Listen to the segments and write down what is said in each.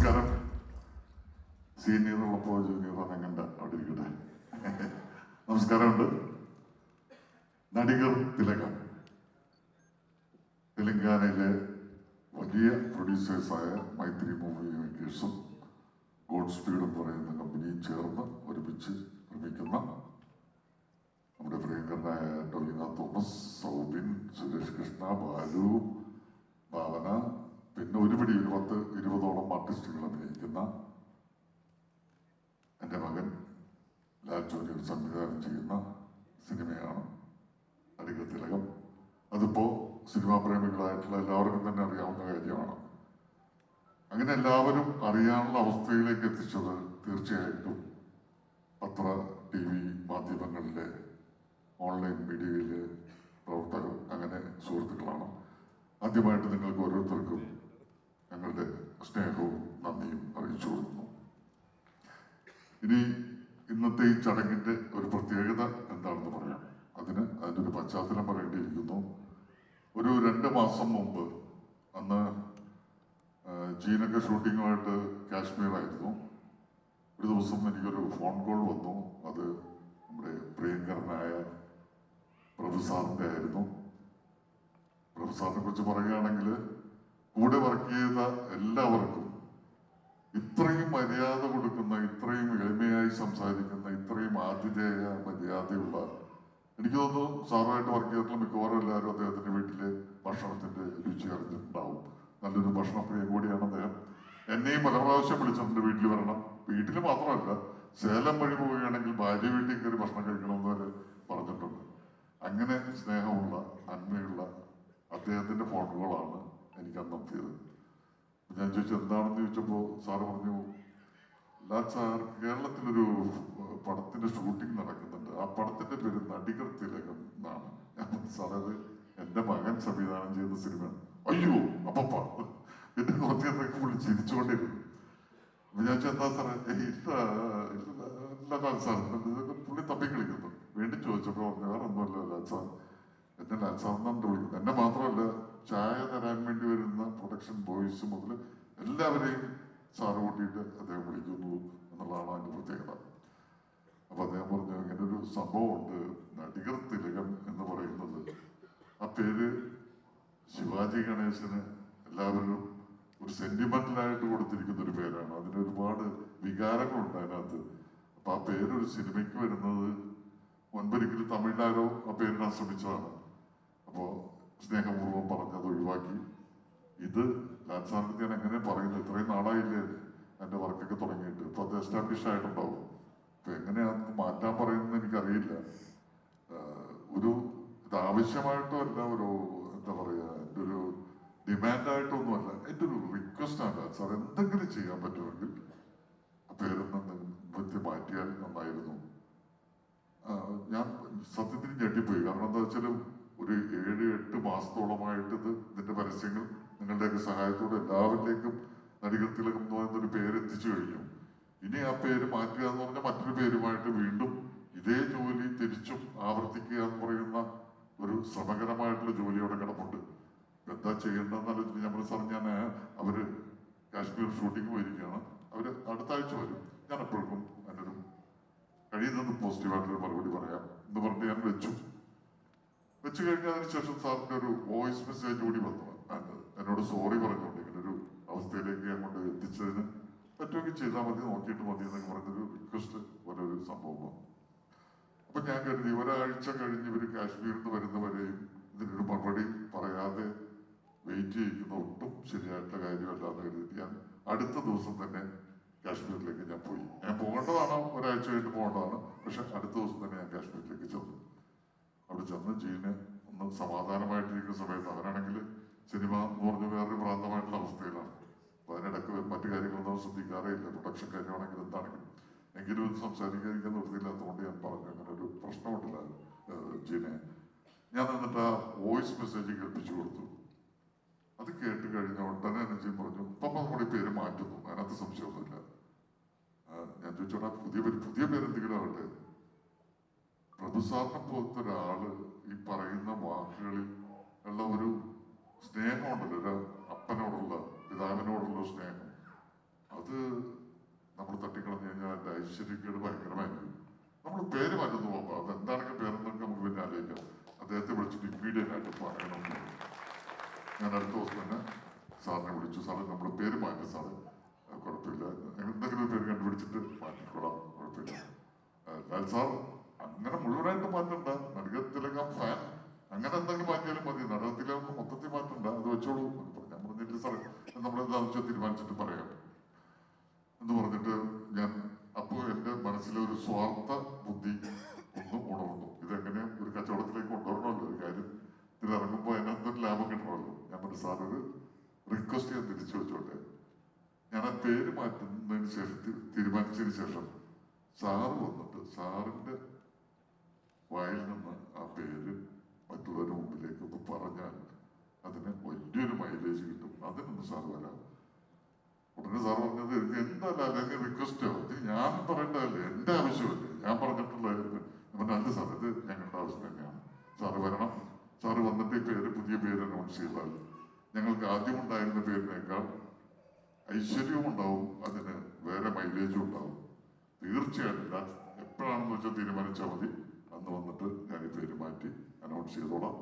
നമസ്കാരം. സീനിയറുള്ളപ്പോൾ ജൂനിയർ അങ്ങനെ അവിടെ ഇരിക്കട്ടെ. നമസ്കാരമുണ്ട്. നടികർ തിലകം തെലങ്കാനയിലെ വലിയ പ്രൊഡ്യൂസേഴ്സായ മൈത്രി മൂവി മേക്കേഴ്സും ഗോഡ് സ്പീഡ് എന്ന് പറയുന്ന കമ്പനിയും ചേർന്ന് ഒരുമിച്ച് നിർമ്മിക്കുന്ന നമ്മുടെ പ്രിയങ്കരനായ ടൊവിനോ തോമസ്, സൗബിൻ, സുരേഷ് കൃഷ്ണ, ബാലു, ഭാവന, പിന്നെ ഒരുപടി 10-20ഓളം ആർട്ടിസ്റ്റുകൾ അഭിനയിക്കുന്ന എൻ്റെ മകൻ ലാൽ ജോണിയർ സംവിധാനം ചെയ്യുന്ന സിനിമയാണ് നടികർ തിലകം. അതിപ്പോൾ സിനിമാ പ്രേമികളായിട്ടുള്ള എല്ലാവർക്കും തന്നെ അറിയാവുന്ന കാര്യമാണ്. അങ്ങനെ എല്ലാവരും അറിയാനുള്ള അവസ്ഥയിലേക്ക് എത്തിച്ചത് തീർച്ചയായിട്ടും പത്ര, TV, മാധ്യമങ്ങളിലെ, ഓൺലൈൻ മീഡിയയിലെ പ്രവർത്തകർ, അങ്ങനെ സുഹൃത്തുക്കളാണ്. ആദ്യമായിട്ട് നിങ്ങൾക്ക് ഓരോരുത്തർക്കും ഞങ്ങളുടെ സ്നേഹവും നന്ദിയും അറിയിച്ചു കൊടുക്കുന്നു. ഇനി ഇന്നത്തെ ഈ ചടങ്ങിൻ്റെ ഒരു പ്രത്യേകത എന്താണെന്ന് പറയാം. അതിൻ്റെ ഒരു പശ്ചാത്തലം പറയേണ്ടിയിരിക്കുന്നു. ഒരു 2 മാസം മുമ്പ്, അന്ന് ജീനൊക്കെ ഷൂട്ടിങ്ങുമായിട്ട് കാശ്മീരായിരുന്നു. ഒരു ദിവസം എനിക്കൊരു ഫോൺ കോൾ വന്നു. അത് നമ്മുടെ പ്രിയങ്കരനായ പ്രഭു സാറിൻ്റെ ആയിരുന്നു. പ്രഭു സാറിനെ കുറിച്ച് പറയുകയാണെങ്കിൽ കൂടെ വർക്ക് ചെയ്ത എല്ലാവർക്കും ഇത്രയും മര്യാദ കൊടുക്കുന്ന, ഇത്രയും എളിമയായി സംസാരിക്കുന്ന, ഇത്രയും ആതിഥേയ മര്യാദയുള്ള, എനിക്ക് തോന്നുന്നു സാറുമായിട്ട് വർക്ക് ചെയ്തിട്ടുള്ള മിക്കവാറും എല്ലാവരും അദ്ദേഹത്തിൻ്റെ വീട്ടിലെ ഭക്ഷണത്തിൻ്റെ രുചി അറിഞ്ഞിട്ടുണ്ടാവും. നല്ലൊരു ഭക്ഷണപ്രിയം കൂടിയാണ് അദ്ദേഹം. എന്നെയും പല പ്രാവശ്യം വിളിച്ചിട്ടുണ്ട് വീട്ടിൽ വരണം. വീട്ടിൽ മാത്രമല്ല, സേലം വഴി പോവുകയാണെങ്കിൽ ഭാര്യ വീട്ടിൽ കയറി ഭക്ഷണം കഴിക്കണമെന്ന് വരെ പറഞ്ഞിട്ടുണ്ട്. അങ്ങനെ സ്നേഹമുള്ള, നന്മയുള്ള അദ്ദേഹത്തിൻ്റെ ഫോൺ കോളാണ് എനിക്ക് അന്ന് എത്തിയത്. ഞാൻ ചോദിച്ചു എന്താണെന്ന് ചോദിച്ചപ്പോൾ സാറ് പറഞ്ഞു, ലാൽ സാർ, കേരളത്തിലൊരു പടത്തിന്റെ ഷൂട്ടിംഗ് നടക്കുന്നുണ്ട്. ആ പടത്തിന്റെ പേര് നടികർ തിലകം എന്നാണ്. ഞാൻ സാറേ, അത് എൻ്റെ മകൻ സംവിധാനം ചെയ്ത സിനിമയാണ്. അയ്യോ അപ്പ എന്നെ കുറച്ചേരൊക്കെ പുള്ളി ചിരിച്ചുകൊണ്ടിരുന്നു. ഞാൻ എന്താ സാറേ? ഇല്ല ലാൽ സാർ, പുള്ളി തപ്പി കളിക്കുന്നു. വീണ്ടും ചോദിച്ചപ്പോൾ പറഞ്ഞു, വേറെ ഒന്നുമല്ല ലാൽ സാർ, എന്നെ ലാൽ സാർ എന്നാണ് വിളിക്കുന്നത്. എന്നെ മാത്രമല്ല, ചായ തരാൻ വേണ്ടി വരുന്ന പ്രൊഡക്ഷൻ ബോയ്സ് മുതൽ എല്ലാവരെയും സാറ് കൂട്ടിയിട്ട് അദ്ദേഹം വിളിക്കുന്നു എന്നുള്ളതാണ് അതിൻ്റെ പ്രത്യേകത. അപ്പൊ അദ്ദേഹം പറഞ്ഞു, ഇങ്ങനെ ഒരു സംഭവമുണ്ട്, നടികർ തിലകം എന്ന് പറയുന്നത്. ആ പേര് ശിവാജി ഗണേശന് എല്ലാവരും ഒരു സെന്റിമെന്റലായിട്ട് കൊടുത്തിരിക്കുന്ന ഒരു പേരാണ്. അതിന് ഒരുപാട് വികാരങ്ങളുണ്ട് അതിനകത്ത്. അപ്പൊ ആ പേരൊരു സിനിമയ്ക്ക് വരുന്നത് മുൻപൊരിക്കലും തമിഴ്നാരോ ആ പേരിടാൻ ശ്രമിച്ചതാണ്. അപ്പോൾ സ്നേഹപൂർവ്വം പറഞ്ഞത് ഒഴിവാക്കി. ഇത് ലാൽ സാറിന് ഞാൻ എങ്ങനെ പറയുന്നത്, ഇത്രയും നാളായില്ലേ എൻ്റെ വർക്കൊക്കെ തുടങ്ങിയിട്ട്. ഇപ്പൊ അത് എസ്റ്റാബ്ലിഷ് ആയിട്ടുണ്ടാവും. ഇപ്പൊ എങ്ങനെയാണെന്ന് മാറ്റാൻ പറയുന്നത് എനിക്കറിയില്ല. ഇത് ആവശ്യമായിട്ടും അല്ല, എന്താ പറയുക, എൻ്റെ ഒരു ഡിമാൻഡായിട്ടൊന്നുമല്ല, എൻ്റെ ഒരു റിക്വസ്റ്റാണ്. ലാൽ സാർ, എന്തെങ്കിലും ചെയ്യാൻ പറ്റുമെങ്കിൽ ആ പേരൊന്നും മാറ്റിയാൽ നന്നായിരുന്നു. ഞാൻ സത്യത്തിൽ ഞെട്ടിപ്പോയി. കാരണം എന്താ വെച്ചാൽ ഒരു 7-8 മാസത്തോളമായിട്ട് ഇതിന്റെ പരസ്യങ്ങൾ നിങ്ങളുടെയൊക്കെ സഹായത്തോടെ എല്ലാവരിലേക്കും നടികർ തിലകം എന്ന് പറയുന്നൊരു പേര് എത്തിച്ചു കഴിഞ്ഞു. ഇനി ആ പേര് മാറ്റുക എന്ന് പറഞ്ഞാൽ മറ്റൊരു പേരുമായിട്ട് വീണ്ടും ഇതേ ജോലി തിരിച്ചും ആവർത്തിക്കുക എന്ന് പറയുന്ന ഒരു ശ്രമകരമായിട്ടുള്ള ജോലി അവിടെ കിടപ്പുണ്ട്. എന്താ ചെയ്യേണ്ടതെന്ന് ആലോചിച്ച് ഞാൻ സാർ, അവര് കാശ്മീർ ഷൂട്ടിങ് പോയിരിക്കുകയാണ്, അവര് അടുത്ത ആഴ്ച വരും. ഞാൻ എപ്പോഴും അതിനൊരു കഴിയുന്നത് പോസിറ്റീവായിട്ടൊരു മറുപടി പറയാം എന്ന് പറഞ്ഞ് ഞാൻ വെച്ചു കഴിഞ്ഞാൽ അതിനുശേഷം സാറിന്റെ ഒരു വോയിസ് മെസ്സേജ് കൂടി വന്നു. എന്നോട് സോറി പറഞ്ഞുകൊണ്ട് ഇങ്ങനെ ഒരു അവസ്ഥയിലേക്ക് അങ്ങോട്ട് എത്തിച്ചതിന് പറ്റുമെങ്കിൽ ചെയ്താൽ മതി, നോക്കിയിട്ട് മതി എന്നൊക്കെ പറഞ്ഞൊരു റിക്വസ്റ്റ് പോലെ ഒരു സംഭവം. അപ്പൊ ഞാൻ കരുതി ഒരാഴ്ച കഴിഞ്ഞ് ഇവര് കാശ്മീരിൽ നിന്ന് വരുന്നവരെയും ഇതിനൊരു മറുപടി പറയാതെ വെയിറ്റ് ചെയ്യിക്കുന്ന ഒട്ടും ശരിയായിട്ടുള്ള കാര്യമല്ല എന്ന് കരുതിയിട്ട് ഞാൻ അടുത്ത ദിവസം തന്നെ കാശ്മീരിലേക്ക് ഞാൻ പോയി. ഞാൻ പോകേണ്ടതാണ്, ഒരാഴ്ച കഴിഞ്ഞ് പോകേണ്ടതാണ്. പക്ഷെ അടുത്ത ദിവസം തന്നെ ഞാൻ കാശ്മീരിലേക്ക് ചെന്നു. അവിടെ ചെന്ന് ജീന് ഒന്ന് സമാധാനമായിട്ടിരിക്കുന്ന സമയത്ത്, അവരാണെങ്കിൽ സിനിമ എന്ന് പറഞ്ഞ വേറൊരു പ്രാന്തമായിട്ടുള്ള അവസ്ഥയിലാണ്. അപ്പൊ അതിനിടയ്ക്ക് മറ്റു കാര്യങ്ങളൊന്നും ശ്രദ്ധിക്കാറേ ഇല്ല, പ്രൊഡക്ഷൻ കാര്യമാണെങ്കിലും എന്താണെങ്കിലും. എങ്കിലും ഇത് സംസാരിക്കാതിരിക്കാൻ നിർത്തിയില്ലാത്തതുകൊണ്ട് ഞാൻ പറഞ്ഞു, അങ്ങനെ ഒരു പ്രശ്നമുണ്ടല്ല ജീനെ. ഞാൻ എന്നിട്ട് ആ വോയിസ് മെസ്സേജ് കേൾപ്പിച്ചു കൊടുത്തു. അത് കേട്ട് കഴിഞ്ഞ ഉടനെ തന്നെ ജീൻ പറഞ്ഞു, ഇപ്പം നമ്മുടെ പേര് മാറ്റുന്നു, അതിനകത്ത് സംശയമൊന്നുമില്ല. ഞാൻ ചോദിച്ചോടാ, പുതിയ പേരെന്തെങ്കിലും ആവട്ടെ. പ്രഭു സാറിനെ പോലത്തെ ഒരാള് ഈ പറയുന്ന വാക്കുകളിൽ ഉള്ള ഒരു സ്നേഹമുണ്ടല്ലോ, ഒരു അപ്പനോടുള്ള, പിതാവിനോടുള്ള സ്നേഹം, ഐശ്വര്യക്കേട് ഭയങ്കരമായിരുന്നു. നമ്മൾ പേര് മാറ്റുന്നു പോകുമ്പോൾ അതെന്താണെങ്കിൽ പേരെന്നൊക്കെ നമുക്ക് പിന്നെ ആലോചിക്കാം. അദ്ദേഹത്തെ വിളിച്ചിട്ട് ഇമ്മീഡിയറ്റ് ആയിട്ട് പറയണം. ഞാൻ അടുത്ത ദിവസം തന്നെ സാറിനെ വിളിച്ചു. സാറ് നമ്മുടെ പേര് മാറ്റി സാറ്, കുഴപ്പമില്ല, എന്തെങ്കിലും പേര് കണ്ടുപിടിച്ചിട്ട് മാറ്റിക്കൊള്ളാം, കുഴപ്പമില്ല. ലാൽ സാർ അങ്ങനെ മുഴുവനായിട്ട് മാറ്റണ്ട, നടികത്തിലകം ഫാൻ അങ്ങനെ എന്തെങ്കിലും മാറ്റിയാലും മതി, നടകത്തിലൊന്നും മൊത്തത്തിൽ മാറ്റണ്ട, അത് വെച്ചോളൂ എന്ന് പറഞ്ഞു. ഞാൻ പറഞ്ഞിട്ട് സാറേ നമ്മളെന്താണെന്ന് വെച്ചാൽ തീരുമാനിച്ചിട്ട് പറയാം എന്ന് പറഞ്ഞിട്ട് ഞാൻ അപ്പോൾ എൻ്റെ മനസ്സിലൊരു സ്വാർത്ഥ ബുദ്ധി ഒന്നും ഉണർന്നു. ഇതെങ്ങനെ ഒരു കച്ചവടത്തിലേക്ക് കൊണ്ടുവരണമല്ലോ, ഒരു കാര്യം ഇതിലിറങ്ങുമ്പോൾ അതിനകത്തൊരു ലാഭം കിട്ടണമല്ലോ. ഞാൻ പറഞ്ഞു സാറൊരു റിക്വസ്റ്റ് ഞാൻ തിരിച്ചു വെച്ചോട്ടെ, ഞാൻ ആ പേര് മാറ്റുന്നതിന് ശേഷം തീരുമാനിച്ചതിന് ശേഷം സാറ് വന്നിട്ട് സാറിൻ്റെ വായിൽ നിന്ന് ആ പേര് മറ്റുള്ളവരുടെ മുമ്പിലേക്ക് ഒന്ന് പറഞ്ഞാൽ അതിന് വലിയൊരു മൈലേജ് കിട്ടും, അതിനൊന്ന് സാറ് വരാം. ഉടനെ സാർ പറഞ്ഞത് എന്തല്ല അല്ലെങ്കിൽ റിക്വസ്റ്റോ, ഇത് ഞാൻ പറയേണ്ടതല്ലേ, എൻ്റെ ആവശ്യമല്ലേ, ഞാൻ പറഞ്ഞിട്ടുള്ള അല്ല സാർ, ഇത് ഞങ്ങളുടെ ആവശ്യം തന്നെയാണ്, സാറ് വരണം. സാറ് വന്നിട്ട് ഈ പേര് പുതിയ പേര് അനൗൺസ് ചെയ്താൽ ഞങ്ങൾക്ക് ആദ്യം ഉണ്ടായിരുന്ന പേരിനേക്കാൾ ഐശ്വര്യവും ഉണ്ടാവും, അതിന് വേറെ മൈലേജും ഉണ്ടാവും. തീർച്ചയായിട്ടും എപ്പോഴാണെന്ന് വെച്ചാൽ തീരുമാനിച്ചാൽ മതി, അന്ന് വന്നിട്ട് ഞാൻ ഈ പേര് മാറ്റി അനൗൺസ് ചെയ്തോളാം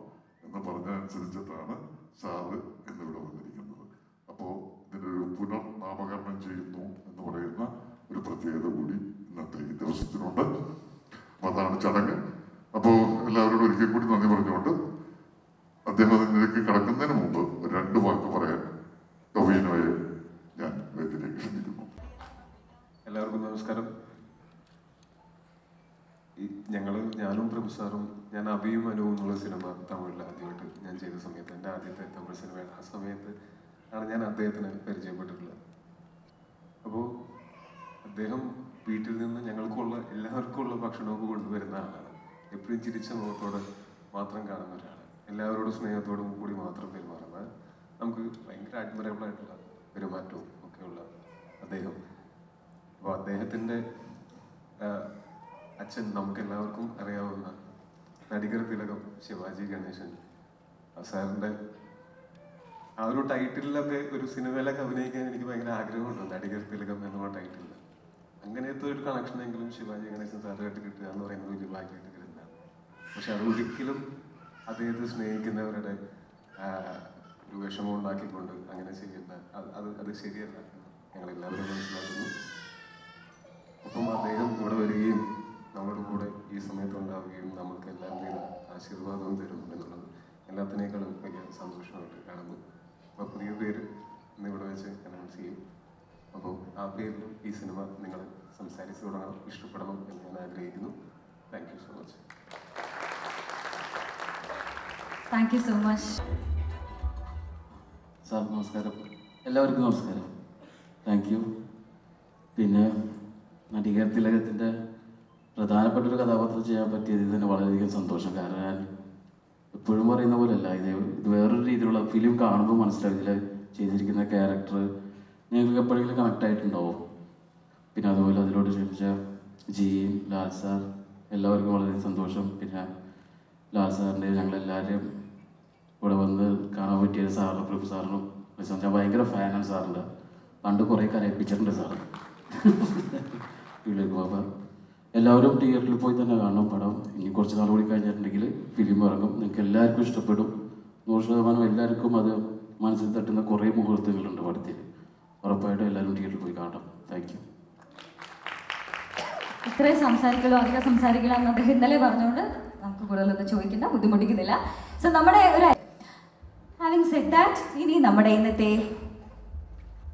എന്ന് പറഞ്ഞതനുസരിച്ചിട്ടാണ് സാറ് എന്നിവിടെ വന്നിരിക്കുന്നത്. അപ്പോൾ ഇതിനൊരു പുനർനാമകരണം ചെയ്യുന്നു എന്ന് പറയുന്ന ഒരു പ്രത്യേകത കൂടി ഇന്നത്തെ ഈ ദിവസത്തിനുണ്ട്. അതാണ് ചടങ്ങ്. അപ്പോൾ എല്ലാവരോടും ഒരിക്കൽ കൂടി നന്ദി പറഞ്ഞുകൊണ്ട് അദ്ദേഹം അതിലേക്ക് കടക്കുന്നതിന് മുമ്പ് 2 വാക്ക് പറയാൻ ടൊവിനോയെ ഞാൻ വേദിയിലേക്ക് ക്ഷണിക്കുന്നു. എല്ലാവർക്കും നമസ്കാരം. ഞാനും പ്രഭു സാറും ഞാൻ അഭിയും അനുവും എന്നുള്ള സിനിമ തമിഴിൽ ആദ്യമായിട്ട് ഞാൻ ചെയ്ത സമയത്ത്, എൻ്റെ ആദ്യത്തെ തമിഴ് സിനിമയാണ്, ആ സമയത്ത് ആണ് ഞാൻ അദ്ദേഹത്തിനെ പരിചയപ്പെട്ടിട്ടുള്ളത്. അപ്പോൾ അദ്ദേഹം വീട്ടിൽ നിന്ന് ഞങ്ങൾക്കുള്ള എല്ലാവർക്കും ഉള്ള ഭക്ഷണമൊക്കെ കൊണ്ടുവരുന്ന ആളാണ്. എപ്പോഴും ചിരിച്ച മുഖത്തോടെ മാത്രം കാണുന്ന ഒരാൾ, എല്ലാവരോടും സ്നേഹത്തോടും കൂടി മാത്രം പെരുമാറുന്ന, നമുക്ക് ഭയങ്കര അഡ്മറബിൾ ആയിട്ടുള്ള പെരുമാറ്റവും ഒക്കെയുള്ള അദ്ദേഹം. അപ്പോൾ അദ്ദേഹത്തിൻ്റെ അച്ഛൻ നമുക്കെല്ലാവർക്കും അറിയാവുന്ന നടികർ തിലകം ശിവാജി ഗണേശൻ സാറിൻ്റെ ആ ഒരു ടൈറ്റിലൊക്കെ ഒരു സിനിമയിലൊക്കെ അഭിനയിക്കാൻ എനിക്ക് ഭയങ്കര ആഗ്രഹമുണ്ട്, നടികർ തിലകം എന്നുള്ള ടൈറ്റിൽ. അങ്ങനത്തെ ഒരു കണക്ഷനെങ്കിലും ശിവാജി ഗണേശൻ സാറുമായിട്ട് കിട്ടുക എന്ന് പറയുന്നത് വലിയ ഭാഗ്യമായിട്ട് കരുതുന്നതാണ്. പക്ഷെ അത് ഒരിക്കലും അദ്ദേഹത്തെ സ്നേഹിക്കുന്നവരുടെ ഒരു വിഷമം ഉണ്ടാക്കിക്കൊണ്ട് അങ്ങനെ ചെയ്യേണ്ട, അത് ശരിയല്ല, ഞങ്ങളെല്ലാവരും മനസ്സിലാക്കുന്നു. ഒപ്പം അദ്ദേഹം ഇവിടെ വരികയും നമ്മുടെ കൂടെ ഈ സമയത്ത് ഉണ്ടാവുകയും നമ്മൾക്ക് എല്ലാവരുടെയും ആശീർവാദവും തരും എന്നുള്ളത് എല്ലാത്തിനേക്കാളും വലിയ സന്തോഷമായിട്ട് കാണുന്നു. അപ്പോൾ പുതിയ പേര് ഇന്ന് ഇവിടെ വെച്ച് അനൗൺസ് ചെയ്യും. അപ്പോൾ ആ പേരിൽ ഈ സിനിമ നിങ്ങൾ സംസാരിച്ച് തുടങ്ങണം, ഇഷ്ടപ്പെടണം എന്ന് ഞാൻ ആഗ്രഹിക്കുന്നു. Thank you so much. Thank you so much sir. നമസ്കാരം, എല്ലാവർക്കും നമസ്കാരം. Thank you. പിന്നെ നടികർ തിലകത്തിൻ്റെ പ്രധാനപ്പെട്ട ഒരു കഥാപാത്രം ചെയ്യാൻ പറ്റിയത് തന്നെ വളരെയധികം സന്തോഷം. കാരണം ഞാൻ എപ്പോഴും പറയുന്ന പോലെയല്ല, ഇത് വേറൊരു രീതിയിലുള്ള ഫിലിം കാണുമ്പോൾ മനസ്സിലാവും ഇതിൽ ചെയ്തിരിക്കുന്ന ക്യാരക്ടർ നിങ്ങൾക്ക് എപ്പോഴെങ്കിലും കണക്ട് ആയിട്ടുണ്ടാവും. പിന്നെ അതുപോലെ അതിലോട്ട് ക്ഷമിച്ച ജിയും ലാൽ സാർ, എല്ലാവർക്കും വളരെ സന്തോഷം. പിന്നെ ലാൽ സാറിൻ്റെ ഞങ്ങളെല്ലാവരെയും ഇവിടെ വന്ന് കാണാൻ പറ്റിയ സാറിനും പ്രഭു സാറിനും ഞാൻ ഭയങ്കര ഫാനാണ് സാറിൻ്റെ. പണ്ട് കുറേ കരയിപ്പിച്ചിട്ടുണ്ട് സാറ്. അപ്പോൾ എല്ലാവരും തിയേറ്ററിൽ പോയി തന്നെ കാണണം പടം. ഇനി കുറച്ച് നാൾ കൂടി കഴിഞ്ഞിട്ടുണ്ടെങ്കിൽ ഫിലിം ഇറങ്ങും. നിങ്ങൾക്ക് എല്ലാവർക്കും ഇഷ്ടപ്പെടും. 100% എല്ലാവർക്കും അത് മനസ്സിൽ തട്ടുന്ന കുറേ മുഹൂർത്തങ്ങളുണ്ട് പടത്തിൽ. ഉറപ്പായിട്ടും എല്ലാവരും തിയേറ്ററിൽ പോയി കാണാം. Thank you. ഇത്രയും സംസാരിക്കലോ അധികം സംസാരിക്കില്ല എന്ന് അദ്ദേഹം ഇന്നലെ പറഞ്ഞുകൊണ്ട് നമുക്ക് കൂടുതലൊന്നും ചോദിക്കണ്ട, ബുദ്ധിമുട്ടിക്കുന്നില്ല. സോ നമ്മുടെ ഒരു ഹാവിങ് സെഡ് ദാറ്റ്, ഇനി നമ്മുടെ ഇന്നത്തെ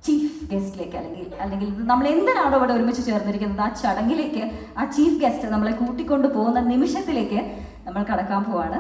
ചീഫ് ഗസ്റ്റിലേക്ക് അല്ലെങ്കിൽ നമ്മൾ എന്തിനാണോ ഇവിടെ ഒരുമിച്ച് ചേർന്നിരിക്കുന്നത് ആ ചടങ്ങിലേക്ക്, ആ ചീഫ് ഗസ്റ്റ് നമ്മളെ കൂട്ടിക്കൊണ്ട് പോകുന്ന നിമിഷത്തിലേക്ക് നമ്മൾ കടക്കാൻ പോവാണ്.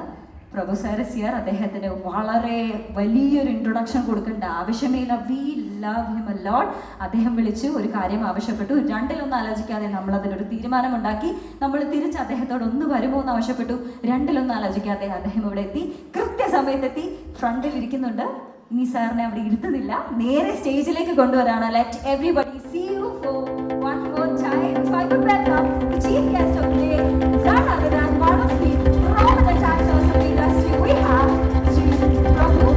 Prabhu sir is here. അദ്ദേഹത്തിന് വളരെ വലിയൊരു ഇൻട്രൊഡക്ഷൻ കൊടുക്കേണ്ട ആവശ്യമേയില്ല. We love him a lot. അദ്ദേഹം വിളിച്ചു ഒരു കാര്യം ആവശ്യപ്പെട്ടു. 2-1 ആലോചിക്കാതെ നമ്മൾ അതിനൊരു തീരുമാനമുണ്ടാക്കി. നമ്മൾ തിരിച്ച് അദ്ദേഹത്തോട് ഒന്ന് വരുമോ എന്ന് ആവശ്യപ്പെട്ടു. 2-1 ആലോചിക്കാതെ അദ്ദേഹം ഇവിടെ എത്തി, കൃത്യസമയത്തെത്തി, ഫ്രണ്ടിൽ ഇരിക്കുന്നുണ്ട്. ഇനി സാറിനെ അവിടെ ഇരുത്തുന്നില്ല, നേരെ സ്റ്റേജിലേക്ക് കൊണ്ടുവരാണ്. Let everybody see you for one more time. So I would welcome the chief guest of the day, none other than one of the prominent actors of the industry. We have Sri Prabhu.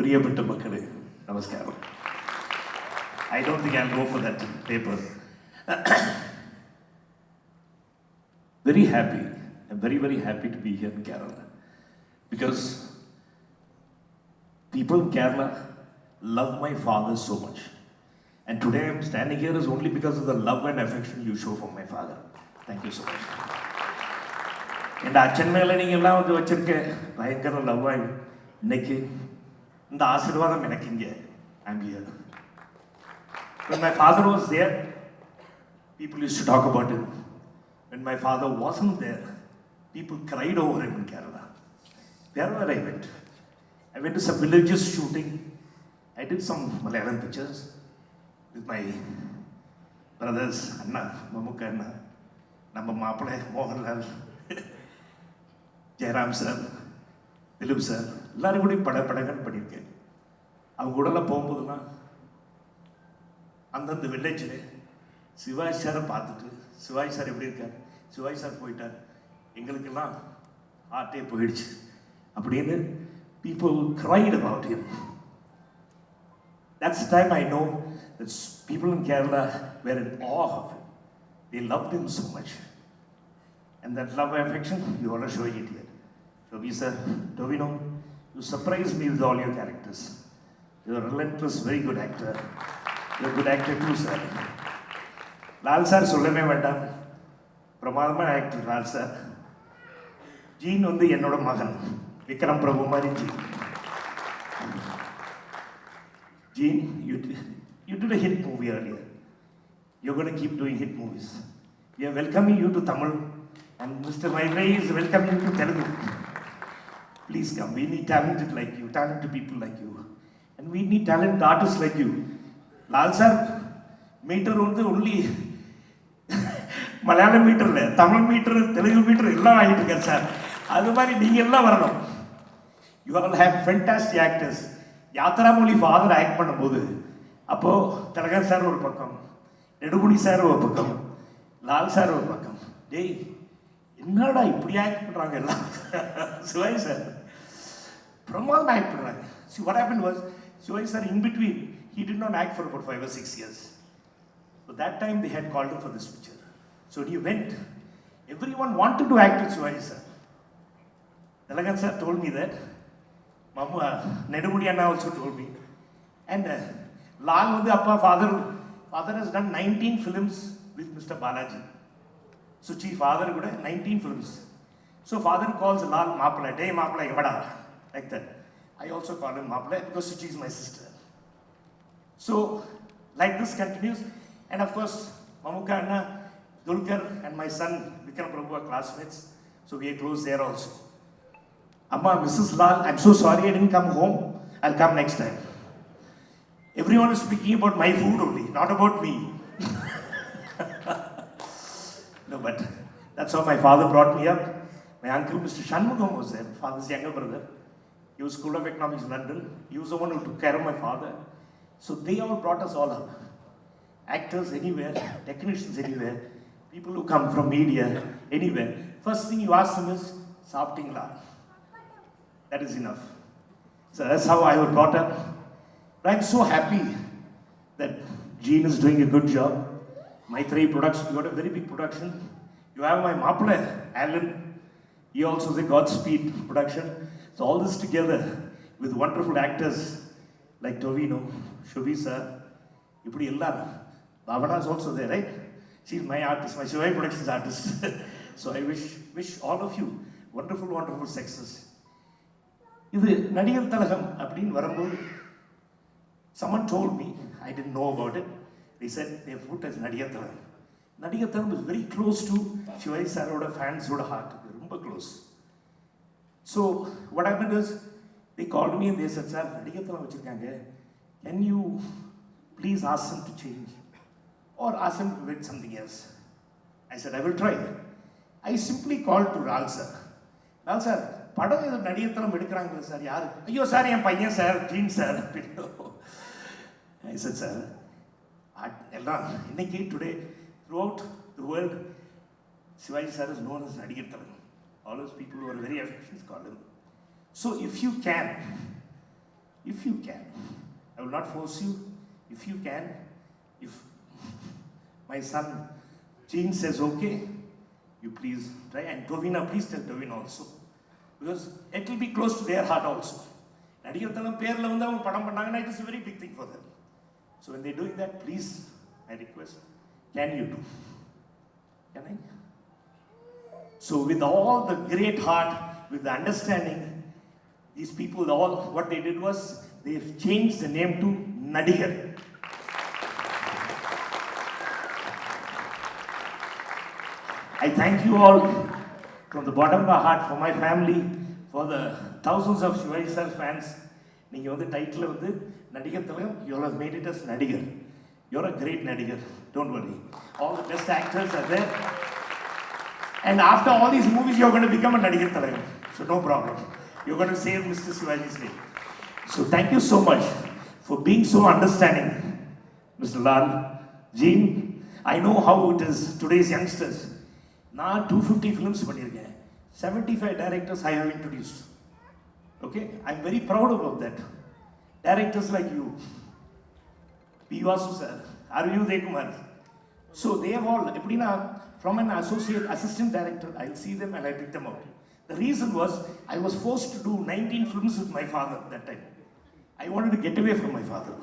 പ്രിയപ്പെട്ട മക്കളെ നമസ്കാരം. I don't think I'll go for that paper. Very happy. I'm very, very happy to be here in Kerala. Because people in Kerala love my father so much. And today I'm standing here is only because of the love and affection you show for my father. Thank you so much. എൻ്റെ അച്ഛൻ മേലെ നീங்கெல்லாம் வந்து வச்சிருக்க பயங்கர லவ்வாய் இன்னைக்கு இந்த ஆசீர்வாதம் எனக்கு இங்கே I'm here. When my father was there, people used to talk about him. When my father wasn't there, people cried over him in Kerala. Wherever I went to some villages shooting. I did some Malayalam pictures with my brothers, Anna, Mamukka Anna, Namma Maapale, Mohanlal, Jairam sir, Dilip sir, எல்லாரும் கூட படங்கள் பண்ணியிருக்கேன். அவங்க கூடலாம் போகும்போதுலாம் அந்தந்த வில்லேஜில் சிவாஜி சாரை பார்த்துட்டு சிவாஜி சார் எப்படி இருக்கார், சிவாஜி சார் போயிட்டார், எங்களுக்கெல்லாம் ஹார்ட்டே போயிடுச்சு அப்படின்னு people cried about him. That's the time I know that people in Kerala were in awe of him. They loved him so much. And that love and affection, you all are showing it here. Toby sir, Tovino, you surprised me with all your characters. You're a relentless, very good actor. You're a good actor too, sir. Lal sir, சொல்லவே வேண்டாம், பிரமாதமான actor Lal sir. Gene வந்து என்னோட மகன் விக்ரம் பிரபு மாதிரி Gene, you did a hit movie earlier. You're going to keep doing hit movies. We are welcoming you to Tamil, and Mr. Maitreyi is welcoming you to Telugu. Please come. We need talented like you, talented people like you, and we need talented artists like you. Lal sir, meter only Malayalam meter, Tamil meter, Telugu meter, எல்லாம் ஆயிட்டு இருக்காரு sir. அது மாதிரி நீங்க எல்லாம் வரணும். You all have fantastic actors. Yathramozhi father act பண்ணும்போது அப்போது திலகன் சார் ஒரு பக்கம், நெடுமுடி சார் ஒரு பக்கம், லால் சார் ஒரு பக்கம். டேய் என்னடா இப்படி ஆக்ட் பண்ணுறாங்க எல்லாம். சிவாஜி சார் பிரமாதம் ஆக்ட் பண்ணுறாங்க. See what happened was, Shivaji sir in between, he did not act for about 5 or 6 years. So that time they had called him for this picture. So when he went, everyone wanted to act with Shivaji sir. Tilagan sir told me that. Mama, Nedumudi Anna also told me. And Lal Mudhi Appa, father has done 19 films with Mr. Balaji. So chief father could 19 films. So father calls Lal Maapala, day Maapala Evada, like that. I also call him Maapala because she is my sister. So like this continues. And of course, Mamukka Anna, Dulkar and my son Vikram Prabhu are classmates. So we are close there also. Amma, Mrs. Lal, I'm so sorry I didn't come home. I'll come next time. Everyone is speaking about my food only, not about me. No, but that's how my father brought me up. My uncle, Mr. Shanmugam, was there, father's younger brother. He was School of Economics, London. He was the one who took care of my father. So they all brought us all up. Actors anywhere, technicians anywhere, people who come from media anywhere. First thing you ask them is, Saptingla. That is enough. So that's how I was brought up. But I'm so happy that Gene is doing a good job. Maitreyi production, you got a very big production. You have my Maapala, Alan. He also is a Godspeed production. So all this together with wonderful actors like Tovino, Shobhi sir, Ipudi Ellar. Bhavana is also there, right? She's my artist, my Shivaji Productions artist. So I wish all of you wonderful, wonderful success. இது நடிகர் திலகம் அப்படின்னு வரும்போது someone told me, I didn't know about it. They said they put as நடிகர் திலகம். நடிகர் திலகம் is very close to Sivaji சாரோட ஃபேன்ஸோட ஹார்ட், ரொம்ப close. So what happened is they called me and they said, sir, நடிகர் திலகம் வச்சிருக்காங்க, can you please ask him to change or ask him to get something else? I said, I will try. I simply called to Lal sir. Lal sir, படம் ஏதோ நடிகத்தனம் எடுக்கிறாங்களே sir, யாரு? ஐயோ sir, என் பையன் sir, ஜீன் சார். I said, sir, எல்லாம் இன்னைக்கு today throughout the world, Shivaji sir is known as நடிகர் திலகம். All those people who are very affectionate call him. So if you can, if you can, I will not force you. If you can, if my son Gene says okay, you please try. And Tovina, please tell Tovina also. Because it will be close to their heart also. நடிகர் தலம் பேரில் வந்து அவங்க படம் பண்ணாங்கன்னா it is a very big thing for them. So when they're doing that, please, I request, can you do? Can I? So with all the great heart, with the understanding, these people, all what they did was, they've changed the name to Nadigar. I thank you all from the bottom of my heart, for my family, for the thousands of Shivaji sir fans. நீங்க வந்து title வந்து நடிகர் திலகம், you all have made it as Nadigar. You're a great Nadigar, don't worry. All the best actors are there. And after all these movies, you're going to become a Nadigar Tilagam. So no problem. You're going to save Mr. Shivaji's name. So thank you so much for being so understanding, Mr. Lal, Gene. I know how it is today's youngsters. நான் 250 films பண்ணியிருக்கேன், 75 directors I have introduced. Okay, I'm very proud about that. Directors like you, P. Vasu sir, R.V. Udayakumar. So they have all, from an assistant director, I'll see them and I pick them out. The reason was, I was forced to do 19 films with my father that time. I wanted to get away from my father.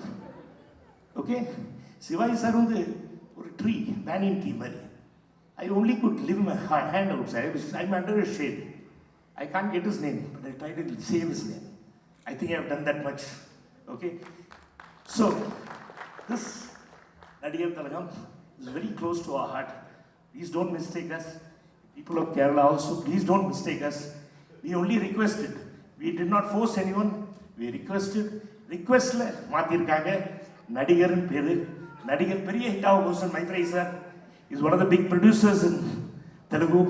Okay, Shivaji sir வந்து ஒரு tree, banyan tree மாதிரி. I only could live my hand outside. I'm under a shade. I can't get his name, but I tried to save his name. I think I've done that much. Okay? So, this Nadigar Tilagam is very close to our heart. Please don't mistake us. People of Kerala also, please don't mistake us. We only requested. We did not force anyone. We requested. Requestல மாத்திருக்காங்க. நடிகர்னு பேரு. நடிகர் பெரிய hit ஆக போகுது. Maitrey sir is one of the big producers in Telugu.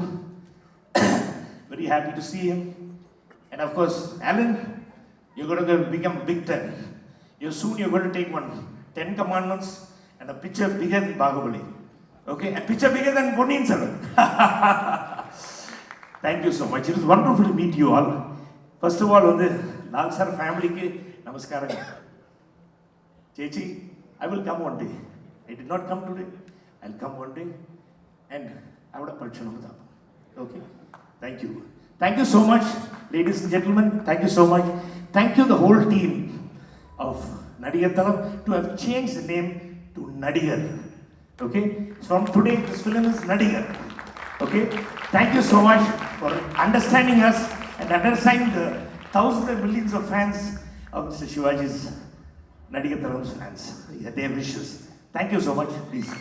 Very happy to see him. And of course, Alan, you're going to become big time. Soon you're going to take 10 commandments and a picture bigger than Bahubali. Okay, a picture bigger than Ponniyin Selvan. Thank you so much. It was wonderful to meet you all. First of all, Lal sir family ki namaskaram. Chechi, I will come one day. I did not come today. I'll come one day and I would have purchased. Okay, thank you. Thank you so much, ladies and gentlemen. Thank you so much. Thank you, the whole team of Nadigar Tilagam, to have changed the name to Nadigar. Okay, from today, this film is Nadigar. Okay, thank you so much for understanding us and understanding the thousands and millions of fans of Mr. Shivaji's Nadigar Tilagam's fans. Their wishes. Thank you so much. Please.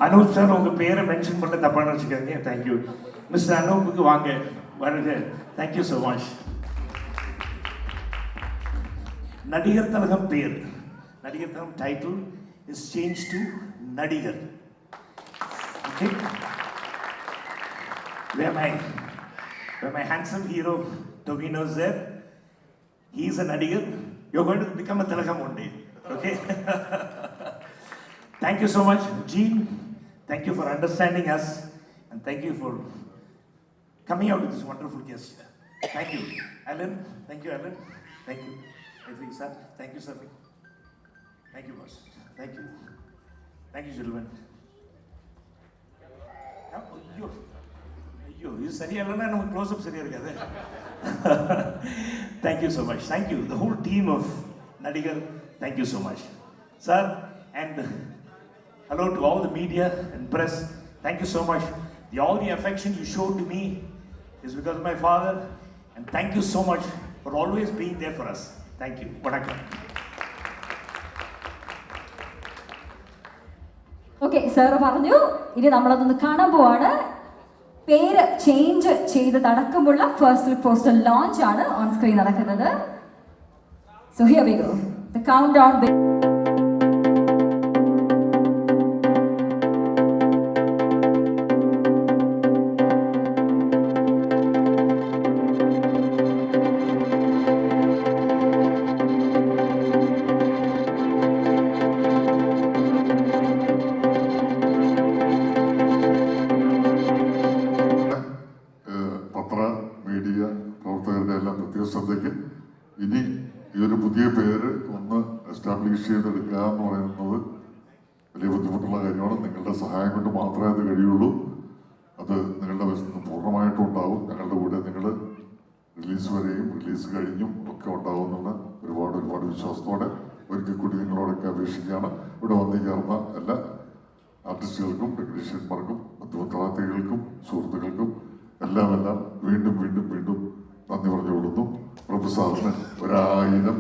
Anoop sir உங்கள் பேரை mention பண்ண தப்பான வச்சுக்காதீங்க. Thank you. Mister அனூப்புக்கு வாங்க வருங்க. Thank you so much. நடிகர் திலகம் பேர், நடிகர் திலகம் டைட்டில் இஸ் சேஞ்ச் டு நடிகர். Okay, where my handsome hero Tovino is there, he is a nadigar. You're going to become a Tilagam one day. Okay. Thank you so much, Gene. Thank you for understanding us, and thank you for coming out with this wonderful guest. Thank you, Alan. Thank you, Alan. Thank you, every sir. Thank you, sir. Thank you, boss. Thank you. Thank you, gentlemen. ஐயோ இது சரியா இல்லைன்னா நமக்கு close-up சரியா இருக்காது. Thank you so much. Thank you, the whole team of Nadigar. Thank you so much, sir. And hello to all the media and press. Thank you so much. All the affection you showed to me is because of my father. And thank you so much for always being there for us. Thank you. Vanakkam. Okay, sir പറഞ്ഞു ഇനി നമ്മളതൊന്ന് കാണാൻ പോവാണ്. പേര് change ചെയ്തടക്കമുള്ള first look poster launch ആണ് on screen നടക്കുന്നത്. So here we go. The countdown. ഒരു പുതിയ പേര് ഒന്ന് എസ്റ്റാബ്ലിഷ് ചെയ്തെടുക്കുക എന്ന് പറയുന്നത് വലിയ ബുദ്ധിമുട്ടുള്ള കാര്യമാണ്. നിങ്ങളുടെ സഹായം കൊണ്ട് മാത്രമേ അത് കഴിയുള്ളൂ. അത് നിങ്ങളുടെ വശത്ത് നിന്ന് പൂർണ്ണമായിട്ടും ഉണ്ടാവും. ഞങ്ങളുടെ കൂടെ നിങ്ങൾ റിലീസ് വരെയും റിലീസ് കഴിഞ്ഞും ഒക്കെ ഉണ്ടാവും എന്നുള്ള ഒരുപാട് വിശ്വാസത്തോടെ ഒരിക്കൽ കൂടി നിങ്ങളോടൊക്കെ അപേക്ഷിക്കുകയാണ്. ഇവിടെ വന്നു ചേർന്ന എല്ലാ ആർട്ടിസ്റ്റുകൾക്കും ടെക്നീഷ്യന്മാർക്കും ബന്ധുമിത്രാർത്ഥികൾക്കും സുഹൃത്തുക്കൾക്കും എല്ലാം വീണ്ടും നന്ദി പറഞ്ഞുകൊള്ളുന്നു. പ്രഭു സാറിന് 1000